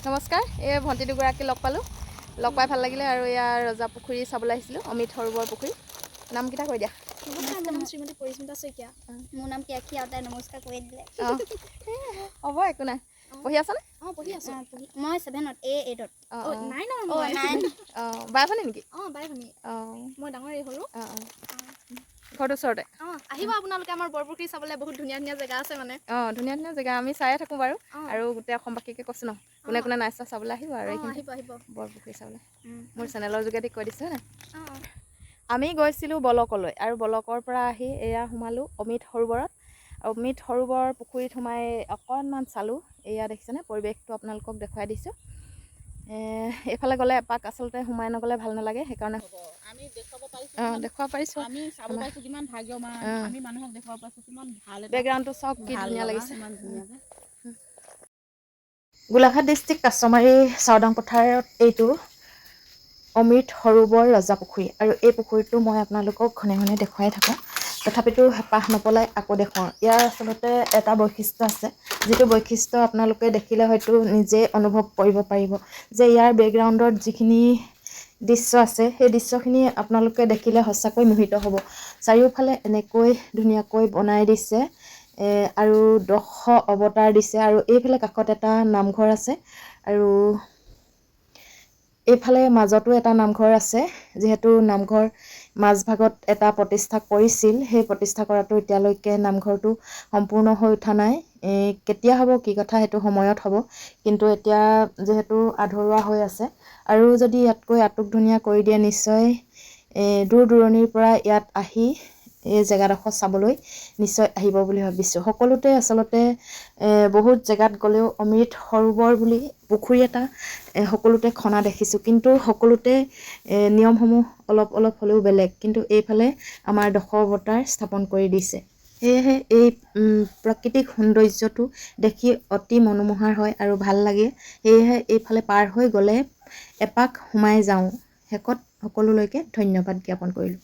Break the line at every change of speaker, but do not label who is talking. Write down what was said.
নমস্কাৰ, এই ভণ্টি দুগৰাকী লগ পালোঁ। লগ পাই ভাল লাগিলে আৰু ইয়াৰ ৰজা পুখুৰী চাবলৈ আহিছিলোঁ, অমিত সৰোবৰ পুখুৰী। নামকেইটা কৈ দিয়া।
নমস্কাৰ, মোৰ নাম শ্ৰীমতী পৰিস্মিতা শইকীয়া। মোৰ নাম কেয়াক্ষী আউতাই নমস্কাৰ কৈ দিলে।
হ'ব, একো নাই। পঢ়ি আছানে?
অঁ, পঢ়ি আছোঁ। মই 7ত, A8ত। অঁ, 9
অঁ, বাই ভনী নেকি?
অঁ, বাই ভনী।
অঁ,
মই ডাঙৰ এই সৰু।
ঘৰটো ওচৰতে?
অঁ, আহিব আপোনালোকে আমাৰ বৰপুখুৰী চাবলৈ। বহুত ধুনীয়া ধুনীয়া জেগা আছে মানে।
অঁ, ধুনীয়া ধুনীয়া জেগা আমি চায়ে থাকোঁ বাৰু। আৰু গোটেই অসমবাসীকে কৈছোঁ ন, কোনে কোনে নাই চোৱা চাবলৈ আহিব আৰু এইখিনিতে
আহিব।
বৰপুখুৰী চাবলৈ। মোৰ চেনেলৰ যোগেদি কৈ দিছোঁ হয় নাই?
অঁ,
আমি গৈছিলোঁ বলকলৈ আৰু বলকৰ পৰা আহি এয়া সোমালোঁ অমিত সৰোবৰত। অমিত সৰোবৰ পুখুৰীত সোমাই অকণমান চালোঁ। এয়া দেখিছেনে, পৰিৱেশটো আপোনালোকক দেখুৱাই দিছোঁ। এইফালে গ'লে এপাক আচলতে সোমাই নগ'লে ভাল নালাগে, সেইকাৰণে
আমি দেখুৱাব পাৰিছোঁ।
অঁ, দেখুৱাব পাৰিছোঁ।
আমি চাব পাৰিছোঁ কিমান ভাগ্যৱান। আমি মানুহক দেখুৱাব পাৰিছোঁ কিমান ভাল এটা
বেকগ্ৰাউণ্ডটো চাওক কি
ভাল
ধুনীয়া
লগা,
লাগিছে।
ইমান ধুনীয়াকৈ।
গোলাঘাট ডিষ্ট্ৰিক্ট কাছমাৰী চাওদাং পথাৰত এইটো অমিত সৰোবৰ ৰজা পুখুৰী। আৰু এই পুখুৰীটো মই আপোনালোকক ঘনে ঘনে দেখুৱাই থাকোঁ, তথাপিতো হেঁপাহ নপলাই আকৌ দেখুৱাওঁ। ইয়াৰ আচলতে এটা বৈশিষ্ট্য আছে, যিটো বৈশিষ্ট্য আপোনালোকে দেখিলে হয়তো নিজে অনুভৱ কৰিব পাৰিব যে ইয়াৰ বেকগ্ৰাউণ্ডত যিখিনি দৃশ্য আছে, সেই দৃশ্যখিনি আপোনালোকে দেখিলে সঁচাকৈ মোহিত হ'ব। চাৰিওফালে এনেকৈ ধুনীয়াকৈ বনাই দিছে আৰু 10 অৱতাৰ দিছে। আৰু এইফালে কাষত এটা নামঘৰ আছে আৰু এইফালে মাজতো এটা নামঘৰ আছে। যিহেতু নামঘৰ মাজভাগত এটা প্ৰতিষ্ঠা কৰিছিল, সেই প্ৰতিষ্ঠা কৰাটো এতিয়ালৈকে নামঘৰটো সম্পূৰ্ণ হৈ উঠা নাই। কেতিয়া হ'ব কি কথা সেইটো সময়ত হ'ব, কিন্তু এতিয়া যিহেতু আধৰুৱা হৈ আছে আৰু যদি ইয়াতকৈ আটক ধুনীয়া কৰি দিয়ে, নিশ্চয় দূৰ দূৰণিৰ পৰা ইয়াত আহি এই জেগাডোখৰ চাবলৈ নিশ্চয় আহিব বুলি ভাবিছোঁ। সকলোতে আচলতে বহুত জেগাত গ'লেও অমিত সৰোবৰ বুলি পুখুৰী এটা সকলোতে খনা দেখিছোঁ, কিন্তু সকলোতে নিয়মসমূহ অলপ অলপ হ'লেও বেলেগ। কিন্তু এইফালে আমাৰ 10 অৱতাৰ স্থাপন কৰি দিছে। সেয়েহে এই প্ৰাকৃতিক সৌন্দৰ্যটো দেখি অতি মনোমোহাৰ হয় আৰু ভাল লাগে। সেয়েহে এইফালে পাৰ হৈ গ'লে এপাক সোমাই যাওঁ। শেষত সকলোলৈকে ধন্যবাদ জ্ঞাপন কৰিলোঁ।